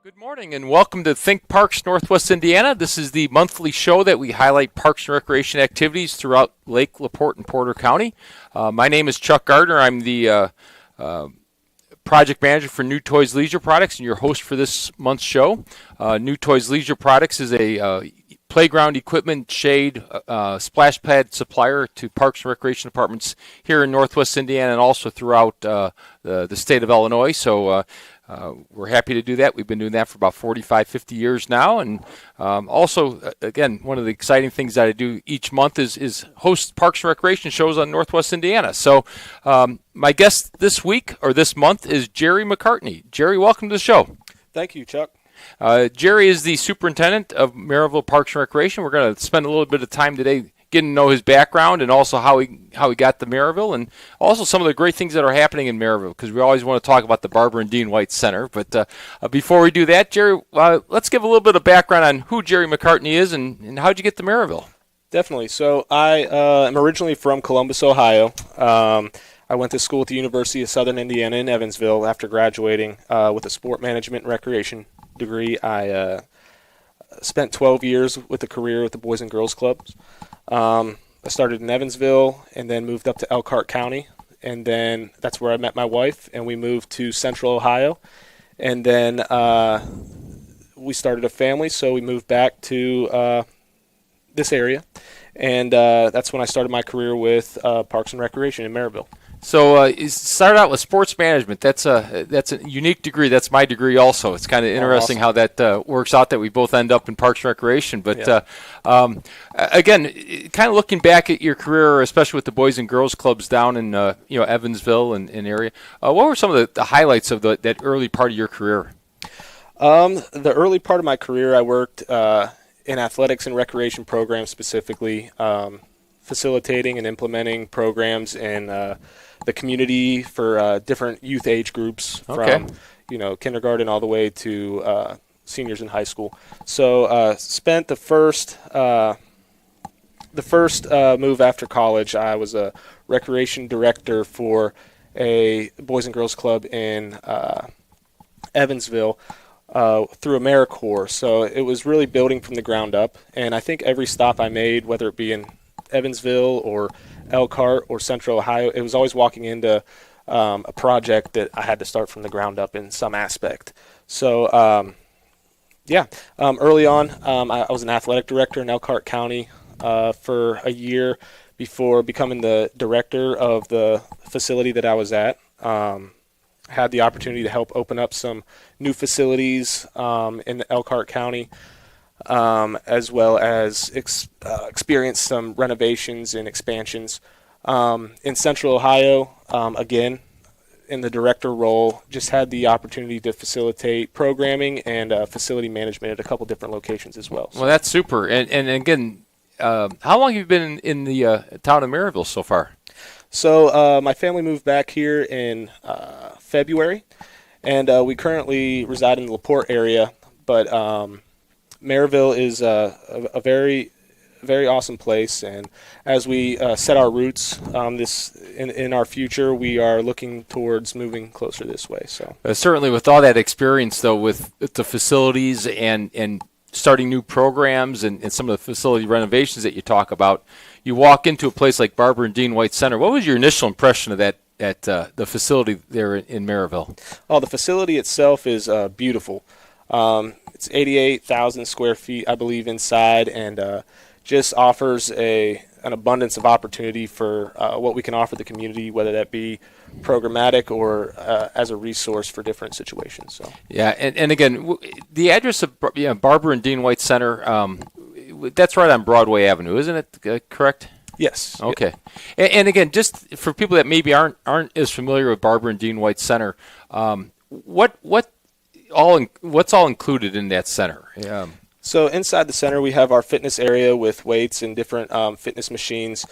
Good morning and welcome to Think Parks Northwest Indiana. This is the monthly show that we highlight parks and recreation activities throughout Lake, LaPorte, and Porter County. My name is Chuck Gardiner. I'm the project manager for New Toys Leisure Products and your host for this month's show. New Toys Leisure Products is a playground equipment, shade, splash pad supplier to parks and recreation departments here in Northwest Indiana and also throughout the state of Illinois. So we're happy to do that. We've been doing that for about 45, 50 years now. And also, again, one of the exciting things that I do each month is host parks and recreation shows on Northwest Indiana. So my guest this week or this month is Jerry McCartney. Jerry, welcome to the show. Thank you, Chuck. Jerry is the superintendent of Maryville Parks and Recreation. We're going to spend a little bit of time today getting to know his background and also how he got to Maryville and also some of the great things that are happening in Maryville because we always want to talk about the Barbara and Dean White Center. But before we do that, Jerry, let's give a little bit of background on who Jerry McCartney is and how'd you get to Maryville? Definitely. So I am originally from Columbus, Ohio. I went to school at the University of Southern Indiana in Evansville. After graduating with a sport management and recreation degree, I spent 12 years with a career with the Boys and Girls Clubs. I started in Evansville and then moved up to Elkhart County, and then that's where I met my wife, and we moved to Central Ohio, and then we started a family, so we moved back to this area, and that's when I started my career with Parks and Recreation in Maryville. So you started out with sports management. That's a unique degree. That's my degree also. It's kind of interesting awesome. how that works out that we both end up in Parks and Recreation. But Yeah. again, kind of looking back at your career, especially with the Boys and Girls Clubs down in Evansville and area, what were some of the highlights of that early part of your career? The early part of my career, I worked in athletics and recreation programs specifically, facilitating and implementing programs in the community for different youth age groups from kindergarten all the way to seniors in high school. So spent the first move after college. I was a recreation director for a Boys and Girls Club in Evansville through AmeriCorps. So it was really building from the ground up. And I think every stop I made, whether it be in Evansville or Elkhart or Central Ohio, it was always walking into a project that I had to start from the ground up in some aspect. So, early on, I was an athletic director in Elkhart County for a year before becoming the director of the facility that I was at. Had the opportunity to help open up some new facilities in Elkhart County, as well as experience some renovations and expansions. In Central Ohio, again, in the director role, just had the opportunity to facilitate programming and facility management at a couple different locations as well. Well, that's super. And again, how long have you been in the town of Maryville so far? So my family moved back here in February, and we currently reside in the LaPorte area, but Maryville is a very, very awesome place, and as we set our roots in our future, we are looking towards moving closer this way. So certainly, with all that experience, though, with the facilities and starting new programs and some of the facility renovations that you talk about, you walk into a place like Barbara and Dean White Center. What was your initial impression of that at the facility there in Maryville? Oh, the facility itself is beautiful. It's 88,000 square feet, I believe, inside, and just offers an abundance of opportunity for what we can offer the community, whether that be programmatic or as a resource for different situations. So yeah, and again, the address of Barbara and Dean White Center, that's right on Broadway Avenue, isn't it? Correct? Yes. Okay. And again, just for people that maybe aren't as familiar with Barbara and Dean White Center, what's all included in that center? So inside the center, we have our fitness area with weights and different fitness machines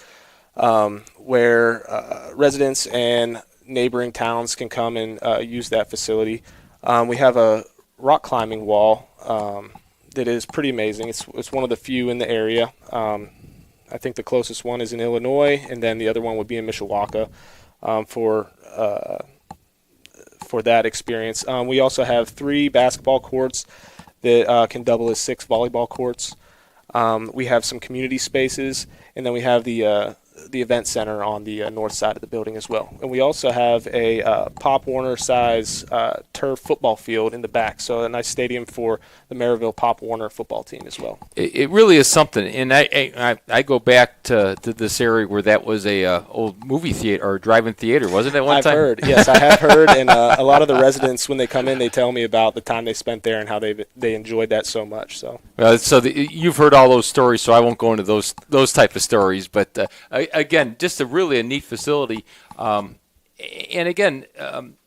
where residents and neighboring towns can come and use that facility. We have a rock climbing wall that is pretty amazing. It's one of the few in the area. I think the closest one is in Illinois, and then the other one would be in Mishawaka for for that experience. We also have 3 basketball courts that can double as 6 volleyball courts. We have some community spaces, and then we have the event center on the north side of the building as well. And we also have a Pop Warner size turf football field in the back, so a nice stadium for the Maryville Pop Warner football team as well. It really is something, and I go back to this area where that was a old movie theater or drive-in theater, wasn't it? I've heard, yes, I have heard, and a lot of the residents when they come in, they tell me about the time they spent there and how they enjoyed that so much. So, you've heard all those stories, so I won't go into those type of stories. But again, just a neat facility, and again.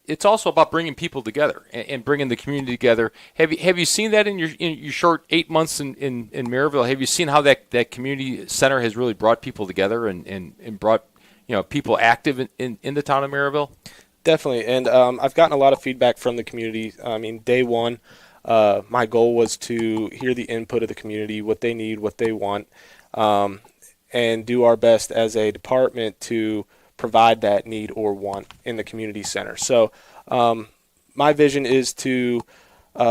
It's also about bringing people together and bringing the community together. Have you seen that in your short 8 months in Maryville? Have you seen how that community center has really brought people together and brought people active in the town of Maryville? Definitely, and I've gotten a lot of feedback from the community. I mean, day one, my goal was to hear the input of the community, what they need, what they want, and do our best as a department to provide that need or want in the community center. So my vision is to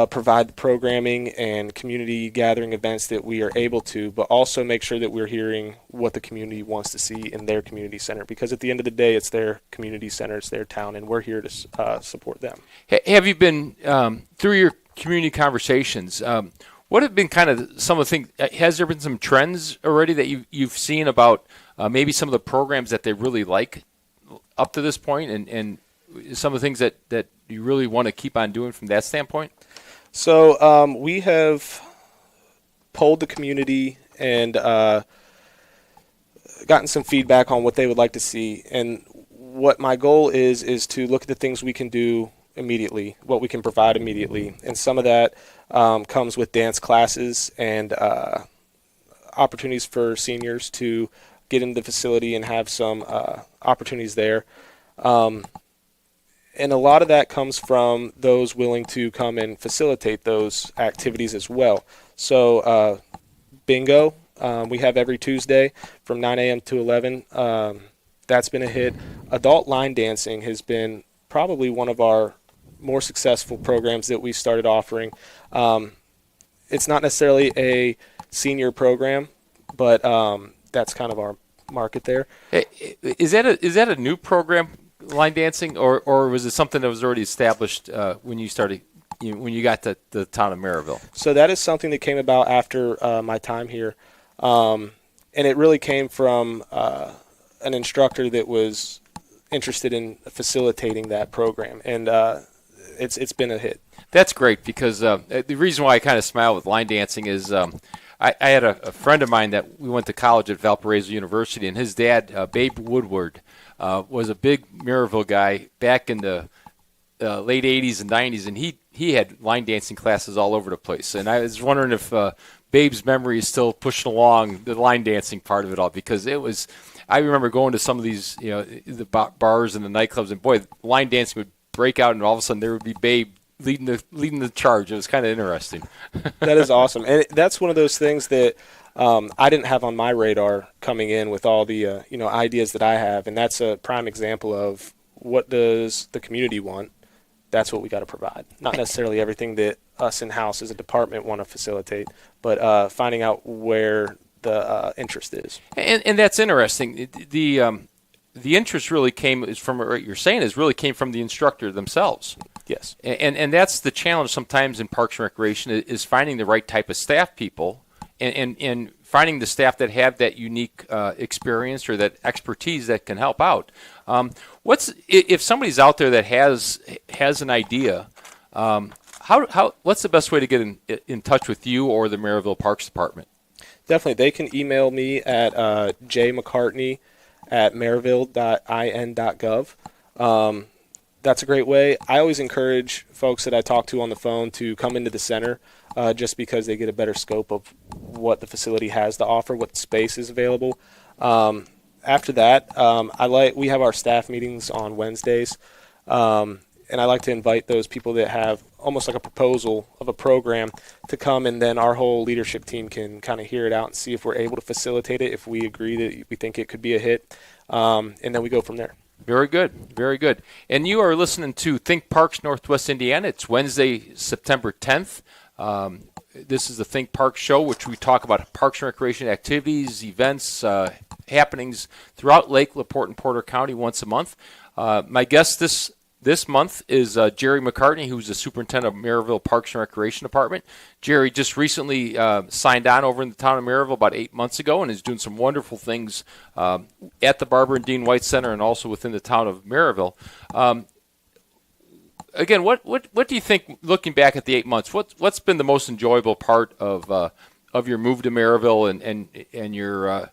provide the programming and community gathering events that we are able to, but also make sure that we're hearing what the community wants to see in their community center, because at the end of the day, it's their community center, it's their town, and we're here to support them. Have you been, through your community conversations, what have been kind of some of the things, has there been some trends already that you've seen about maybe some of the programs that they really like up to this point, and some of the things that you really want to keep on doing from that standpoint? So we have polled the community and gotten some feedback on what they would like to see. And what my goal is to look at the things we can do immediately, what we can provide immediately. And some of that comes with dance classes and opportunities for seniors to get into the facility and have some opportunities there. And a lot of that comes from those willing to come and facilitate those activities as well. So bingo, we have every Tuesday from 9 a.m. to 11. That's been a hit. Adult line dancing has been probably one of our more successful programs that we started offering. It's not necessarily a senior program, but that's kind of our market there. Is that a new program, line dancing, or was it something that was already established when you started, when you got to the town of Maryville? So that is something that came about after my time here, and it really came from an instructor that was interested in facilitating that program, and it's been a hit. That's great, because the reason why I kind of smile with line dancing is I had a friend of mine that we went to college at Valparaiso University, and his dad, Babe Woodward, was a big Maryville guy back in the late 80s and 90s, and he had line dancing classes all over the place. And I was wondering if Babe's memory is still pushing along the line dancing part of it all, because it was, I remember going to some of these, the bars and the nightclubs, and boy, line dancing would break out, and all of a sudden there would be Babe leading the charge. It was kind of interesting. That is awesome, and that's one of those things that I didn't have on my radar coming in with all the ideas that I have, and that's a prime example of what does the community want. That's what we got to provide. Not necessarily everything that us in-house as a department want to facilitate, but finding out where the interest is. And that's interesting. The interest really came from what you're saying is really came from the instructor themselves. Yes. And that's the challenge sometimes in Parks and Recreation is finding the right type of staff people and finding the staff that have that unique experience or that expertise that can help out. If somebody's out there that has an idea, what's the best way to get in touch with you or the Maryville Parks Department? Definitely. They can email me at jmccartney@maryville.in.gov. That's a great way. I always encourage folks that I talk to on the phone to come into the center just because they get a better scope of what the facility has to offer, what space is available. After that, we have our staff meetings on Wednesdays, and I like to invite those people that have almost like a proposal of a program to come, and then our whole leadership team can kind of hear it out and see if we're able to facilitate it, if we agree that we think it could be a hit, and then we go from there. Very good. Very good. And you are listening to Think Parks Northwest Indiana. It's Wednesday, September 10th. This is the Think Parks show, which we talk about parks and recreation activities, events, happenings throughout Lake, LaPorte, and Porter County once a month. My guest this month is Jerry McCartney, who's the superintendent of Maryville Parks and Recreation Department. Jerry just recently signed on over in the town of Maryville about 8 months ago and is doing some wonderful things at the Barbara and Dean White Center and also within the town of Maryville. Again, what do you think, looking back at the 8 months, what's been the most enjoyable part of your move to Maryville and your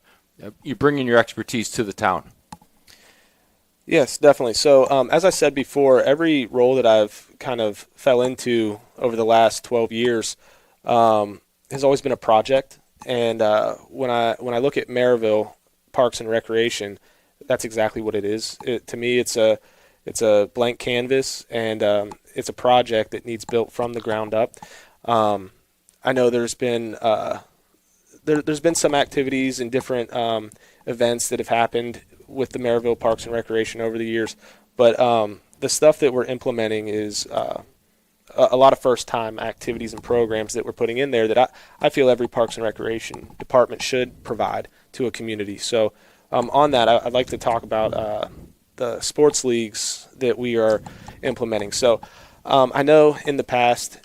you bringing your expertise to the town? Yes, definitely. So as I said before, every role that I've kind of fell into over the last 12 years has always been a project. And when I look at Maryville Parks and Recreation, that's exactly what it is. To me, it's a blank canvas, and it's a project that needs built from the ground up. I know there's been some activities and different events that have happened with the Maryville Parks and Recreation over the years, but the stuff that we're implementing is a lot of first-time activities and programs that we're putting in there that I feel every Parks and Recreation department should provide to a community. So on that, I'd like to talk about the sports leagues that we are implementing. So I know in the past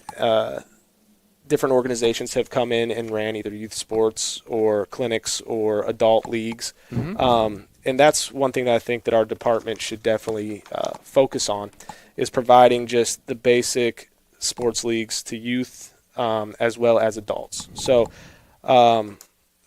different organizations have come in and ran either youth sports or clinics or adult leagues. Mm-hmm. And that's one thing that I think that our department should definitely focus on, is providing just the basic sports leagues to youth as well as adults. So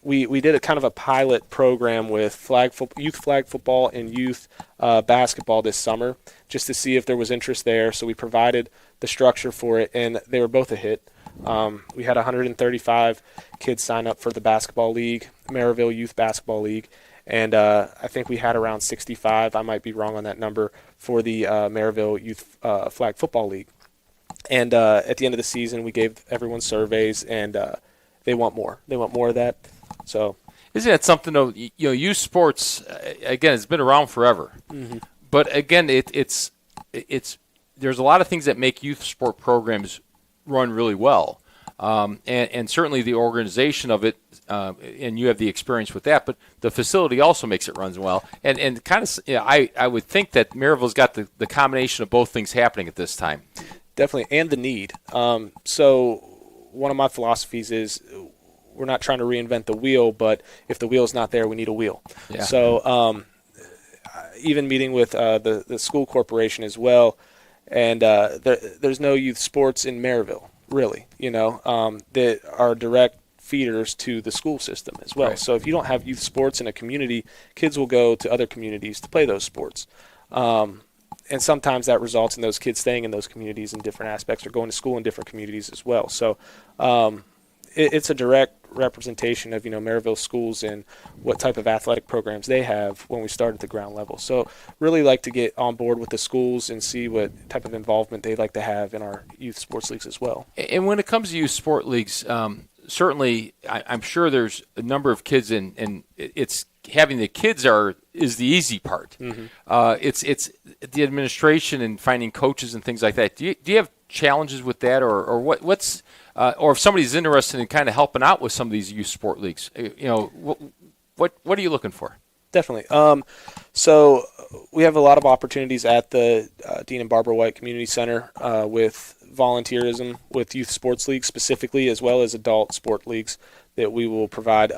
we did a kind of a pilot program with youth flag football and youth basketball this summer, just to see if there was interest there. So we provided the structure for it, and they were both a hit. We had 135 kids sign up for the basketball league, Maryville Youth Basketball League, and I think we had around 65, I might be wrong on that number, for the Maryville Youth Flag Football League. And at the end of the season, we gave everyone surveys, and they want more. They want more of that. So, isn't that something, though? Youth sports, again, it's been around forever. Mm-hmm. But again, it's there's a lot of things that make youth sport programs run really well, and certainly the organization of it, and you have the experience with that. But the facility also makes it runs well, and kind of, I would think that Maryville's got the combination of both things happening at this time. Definitely, and the need. So one of my philosophies is, we're not trying to reinvent the wheel, but if the wheel's not there, we need a wheel. Yeah. So even meeting with the school corporation as well, and there's no youth sports in Maryville, really, that are direct feeders to the school system as well. Right. So if you don't have youth sports in a community, kids will go to other communities to play those sports. And sometimes that results in those kids staying in those communities in different aspects, or going to school in different communities as well. So it's a direct representation of Maryville schools and what type of athletic programs they have when we start at the ground level. So really like to get on board with the schools and see what type of involvement they'd like to have in our youth sports leagues as well. And when it comes to youth sport leagues, certainly I'm sure there's a number of kids, and it's having the kids is the easy part. Mm-hmm. It's the administration and finding coaches and things like that. Do you have challenges with that, or what's or if somebody's interested in kind of helping out with some of these youth sport leagues, what are you looking for? Definitely. So we have a lot of opportunities at the Dean and Barbara White Community Center with volunteerism, with youth sports leagues specifically, as well as adult sport leagues that we will provide.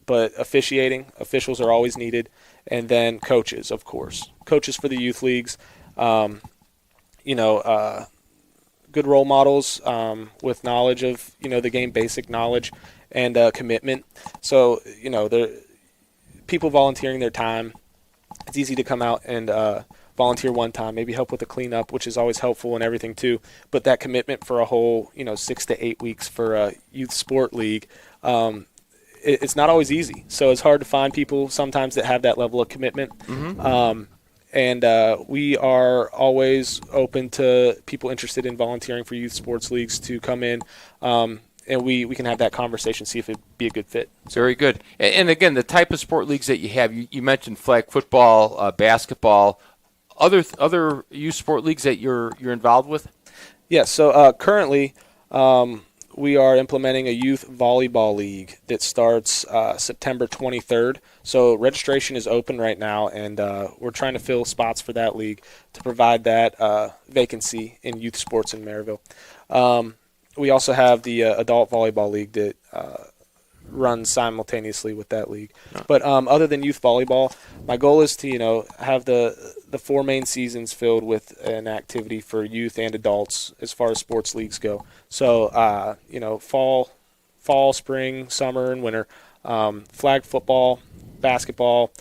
But officials are always needed, and then coaches, of course. Coaches for the youth leagues, good role models with knowledge of, the game, basic knowledge and commitment. So, people volunteering their time. It's easy to come out and volunteer one time, maybe help with the cleanup, which is always helpful and everything too. But that commitment for a whole, 6 to 8 weeks for a youth sport league, it's not always easy. So it's hard to find people sometimes that have that level of commitment. Mm-hmm. And we are always open to people interested in volunteering for youth sports leagues to come in. and we can have that conversation, see if it'd be a good fit. Very good. And again, the type of sport leagues that you have, you mentioned flag football, basketball, other youth sport leagues that you're involved with? Yes. So currently, we are implementing a youth volleyball league that starts September 23rd. So registration is open right now, and we're trying to fill spots for that league to provide that vacancy in youth sports in Maryville. We also have the adult volleyball league that runs simultaneously with that league. But other than youth volleyball, my goal is to have the 4 main seasons filled with an activity for youth and adults as far as sports leagues go. So fall, spring, summer, and winter, flag football, basketball,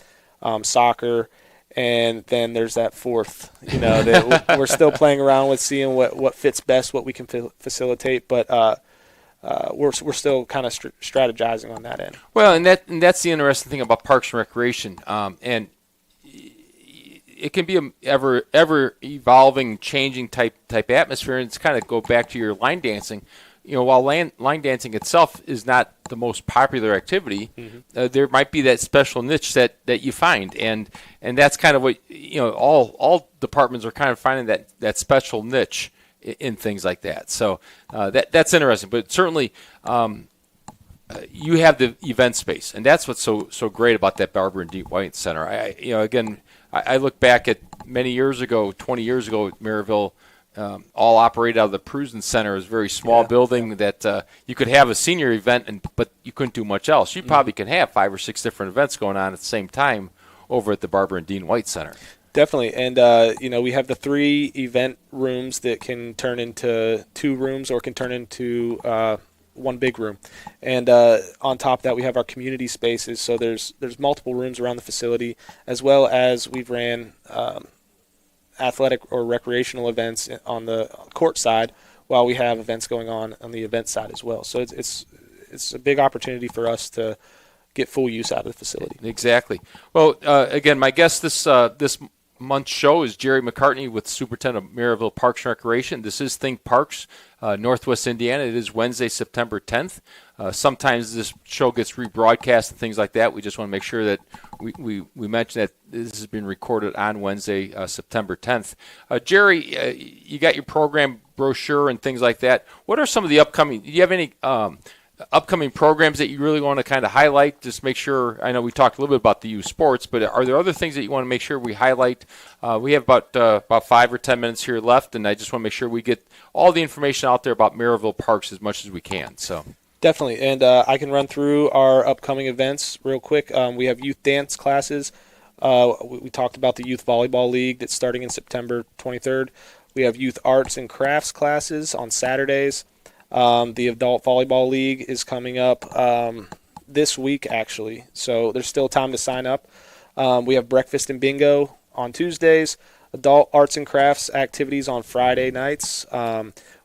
soccer. And then there's that fourth, that we're still playing around with, seeing what fits best, what we can facilitate. But we're still kind of strategizing on that end. Well, and that's the interesting thing about Parks and Recreation, and it can be a ever evolving, changing type atmosphere. And it's kind of go back to your line dancing. While line dancing itself is not the most popular activity, there might be that special niche that you find, and that's kind of what all departments are kind of finding that special niche in things like that. So that's interesting. But certainly, you have the event space, and that's what's so great about that Barbara and Dean White Center. I look back at many years ago, 20 years ago, at Maryville. All operated out of the Prusen Center. It was a very small building that you could have a senior event, but you couldn't do much else. You probably could have 5 or 6 different events going on at the same time over at the Barbara and Dean White Center. Definitely. And, we have the 3 event rooms that can turn into 2 rooms or can turn into 1 big room. And on top of that, we have our community spaces. So there's multiple rooms around the facility, as well as we've ran athletic or recreational events on the court side, while we have events going on the event side as well. So it's a big opportunity for us to get full use out of the facility. Exactly. Well, again, my guest this month's show is Jerry McCartney with Superintendent of Maryville Parks and Recreation. This is Think Parks, Northwest Indiana. It is Wednesday, September 10th. Sometimes this show gets rebroadcast and things like that. We just want to make sure that we mention that this has been recorded on Wednesday, September 10th. Jerry, you got your program brochure and things like that. What are some of the upcoming – do you have any upcoming programs that you really want to kind of highlight? Just make sure – I know we talked a little bit about the youth sports, but are there other things that you want to make sure we highlight? We have about 5 or 10 minutes here left, and I just want to make sure we get all the information out there about Maryville Parks as much as we can. So. Definitely, and I can run through our upcoming events real quick. We have youth dance classes. We talked about the youth volleyball league that's starting in September 23rd. We have youth arts and crafts classes on Saturdays. The adult volleyball league is coming up this week, actually, so there's still time to sign up. We have breakfast and bingo on Tuesdays, adult arts and crafts activities on Friday nights.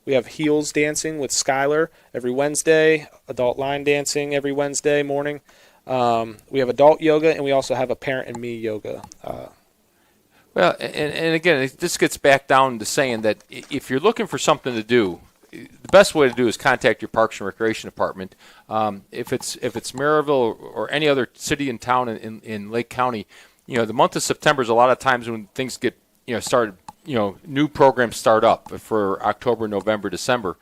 We have heels dancing with Skylar every Wednesday, adult line dancing every Wednesday morning. We have adult yoga, and we also have a parent and me yoga. Well, and again, this gets back down to saying that if you're looking for something to do, the best way to do is contact your Parks and Recreation Department. If it's Maryville or any other city and town in Lake County, the month of September is a lot of times when things get started. New programs start up for October, November, December.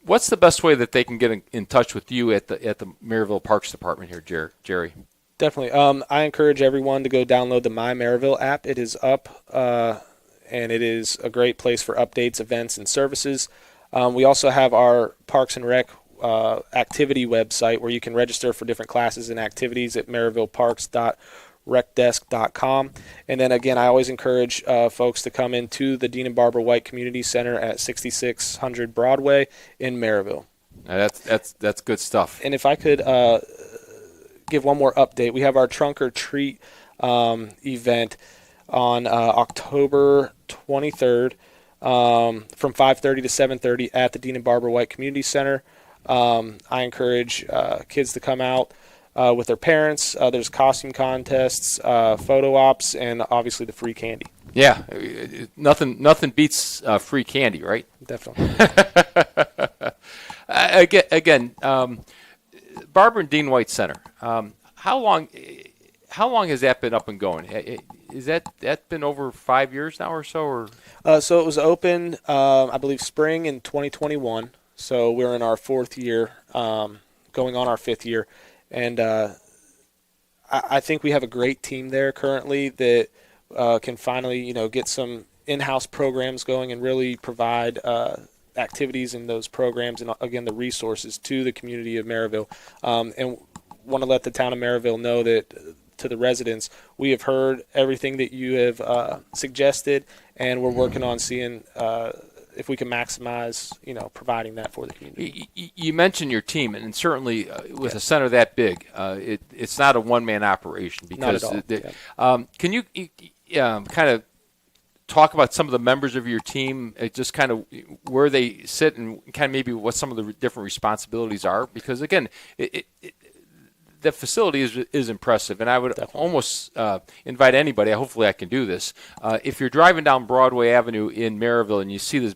What's the best way that they can get in touch with you at the Maryville Parks Department here, Jerry? Definitely. I encourage everyone to go download the My Maryville app. It is up, and it is a great place for updates, events, and services. We also have our Parks and Rec activity website where you can register for different classes and activities at maryvilleparks.recdesk.com. And then again, I always encourage folks to come into the Dean and Barbara White Community Center at 6600 Broadway in Maryville. That's good stuff. And if I could give one more update, we have our Trunk or Treat event on October 23rd from 5:30 to 7:30 at the Dean and Barbara White Community Center. I encourage kids to come out with their parents. There's costume contests, photo ops, and obviously the free candy. Yeah, nothing beats free candy, right? Definitely. Again, Barbara and Dean White Center. How long has that been up and going? Is that been over 5 years now or so? Or So it was open, I believe, spring in 2021. So we're in our fourth year, going on our fifth year, and I think we have a great team there currently that can finally, get some in-house programs going and really provide activities in those programs and, again, the resources to the community of Maryville. And want to let the town of Maryville know that to the residents, we have heard everything that you have suggested, and we're working on seeing if we can maximize, providing that for the community. You mentioned your team, and certainly with a center that big, it's not a one-man operation. Because not at all. Can you kind of talk about some of the members of your team, just kind of where they sit and kind of maybe what some of the different responsibilities are? Because, again, the facility is impressive, and I would almost invite anybody, hopefully I can do this, if you're driving down Broadway Avenue in Maryville and you see this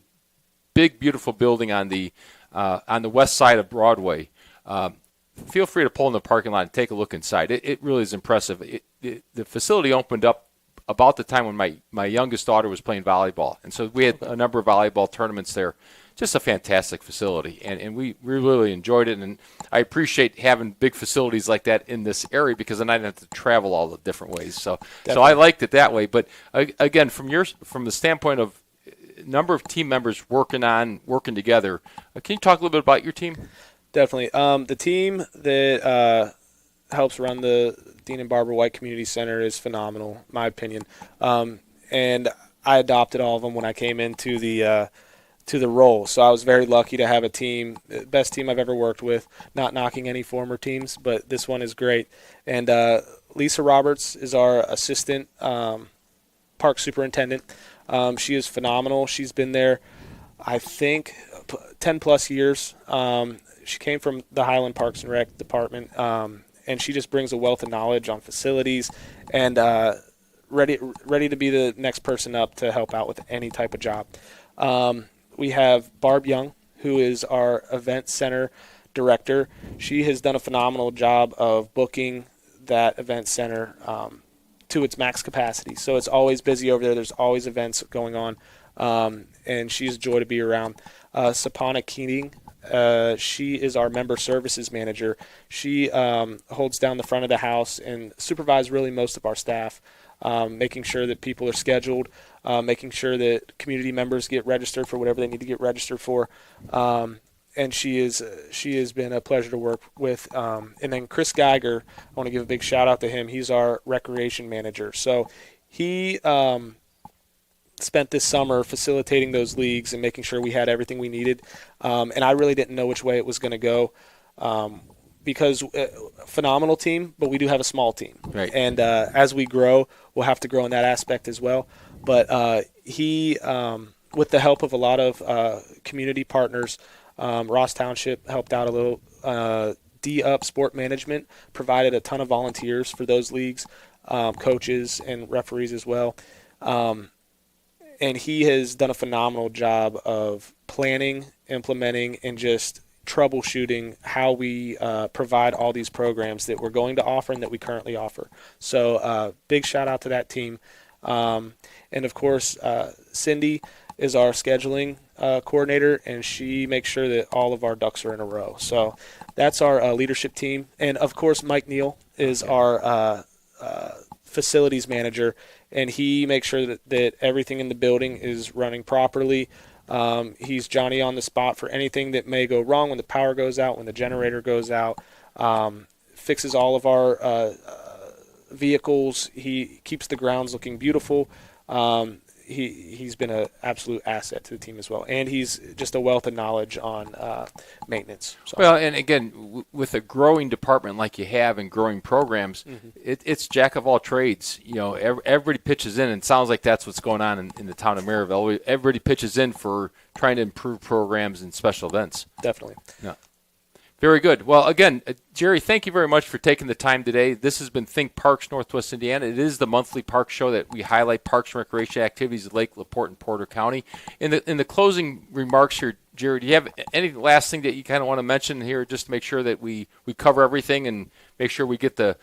big, beautiful building on the west side of Broadway, feel free to pull in the parking lot and take a look inside. It really is impressive. The facility opened up about the time when my youngest daughter was playing volleyball, and so we had a number of volleyball tournaments there. Just a fantastic facility, and we really enjoyed it, and I appreciate having big facilities like that in this area because then I didn't have to travel all the different ways. So I liked it that way. But again, from the standpoint of number of team members working together, can you talk a little bit about your team? Definitely. The team that helps run the Dean and Barbara White Community Center is phenomenal, in my opinion. And I adopted all of them when I came into the role. So I was very lucky to have a team, best team I've ever worked with, not knocking any former teams, but this one is great. And Lisa Roberts is our assistant park superintendent. She is phenomenal. She's been there, I think, 10 plus years. She came from the Highland Parks and Rec department, and she just brings a wealth of knowledge on facilities and ready to be the next person up to help out with any type of job. We have Barb Young, who is our event center director. She has done a phenomenal job of booking that event center to its max capacity. So it's always busy over there. There's always events going on, and she's a joy to be around. Sapana Keating, she is our member services manager. She holds down the front of the house and supervises really most of our staff, making sure that people are scheduled, making sure that community members get registered for whatever they need to get registered for. And she has been a pleasure to work with. And then Chris Geiger, I want to give a big shout out to him. He's our recreation manager. So he spent this summer facilitating those leagues and making sure we had everything we needed. And I really didn't know which way it was going to go. Because phenomenal team, but we do have a small team. Right. And as we grow, we'll have to grow in that aspect as well. But he, with the help of a lot of community partners, Ross Township helped out a little. D-Up Sport Management provided a ton of volunteers for those leagues, coaches and referees as well. And he has done a phenomenal job of planning, implementing, and just troubleshooting how we provide all these programs that we're going to offer and that we currently offer. So big shout out to that team. And of course, Cindy is our scheduling coordinator, and she makes sure that all of our ducks are in a row. So that's our leadership team. And of course, Mike Neal is our facilities manager, and he makes sure that everything in the building is running properly. He's Johnny on the spot for anything that may go wrong when the power goes out, when the generator goes out, fixes all of our vehicles. He keeps the grounds looking beautiful. He's been an absolute asset to the team as well, and he's just a wealth of knowledge on maintenance. So. Well, and again, with a growing department like you have and growing programs, it's jack of all trades. Everybody pitches in, and it sounds like that's what's going on in the town of Maryville. Everybody pitches in for trying to improve programs and special events. Definitely. Yeah. Very good. Well, again, Jerry, thank you very much for taking the time today. This has been Think Parks Northwest Indiana. It is the monthly park show that we highlight parks and recreation activities at Lake LaPorte and Porter County. In the closing remarks here, Jerry, do you have any last thing that you kind of want to mention here, just to make sure that we cover everything and make sure we get the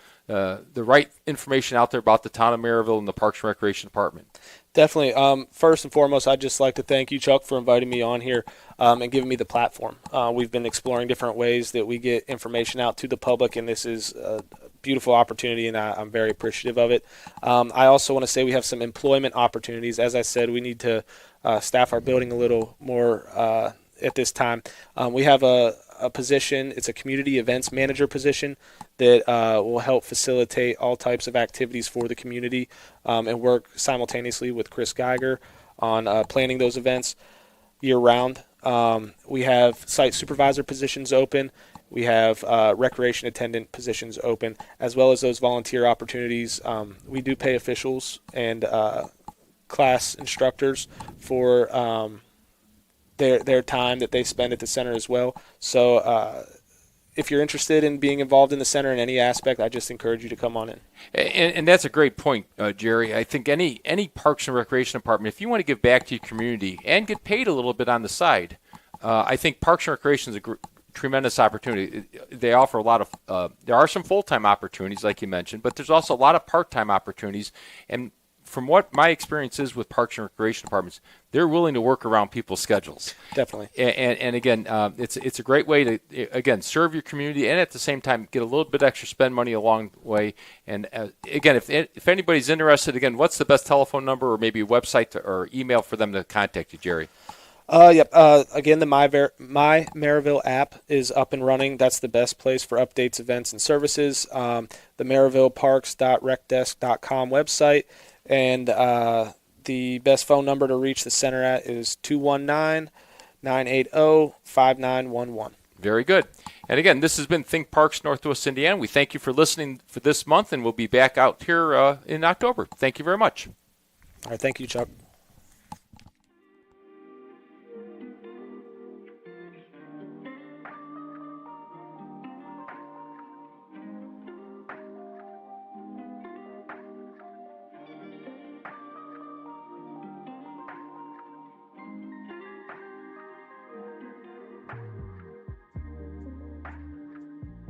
right information out there about the town of Maryville and the Parks and Recreation Department? Definitely. First and foremost, I'd just like to thank you, Chuck, for inviting me on here and giving me the platform. We've been exploring different ways that we get information out to the public, and this is a beautiful opportunity, and I'm very appreciative of it. I also want to say we have some employment opportunities. As I said, we need to staff our building a little more at this time. We have a position. It's a community events manager position that will help facilitate all types of activities for the community and work simultaneously with Chris Geiger on planning those events year round. We have site supervisor positions open. We have recreation attendant positions open, as well as those volunteer opportunities. We do pay officials and class instructors for their time that they spend at the center as well. So if you're interested in being involved in the center in any aspect, I just encourage you to come on in. And that's a great point, Jerry. I think any Parks and Recreation Department, if you want to give back to your community and get paid a little bit on the side, I think Parks and Recreation is a tremendous opportunity. They offer a lot of there are some full-time opportunities, like you mentioned, but there's also a lot of part-time opportunities. And from what my experience is with Parks and Recreation Departments, they're willing to work around people's schedules. Definitely. And again, it's a great way to, again, serve your community and at the same time get a little bit extra spend money along the way. And again, if anybody's interested, again, what's the best telephone number or maybe a website or email for them to contact you, Jerry? Yep. Again, the My Maryville app is up and running. That's the best place for updates, events, and services. The MaryvilleParks.recdesk.com website. And the best phone number to reach the center at is 219-980-5911. Very good. And again, this has been Think Parks Northwest Indiana. We thank you for listening for this month, and we'll be back out here in October. Thank you very much. All right. Thank you, Chuck.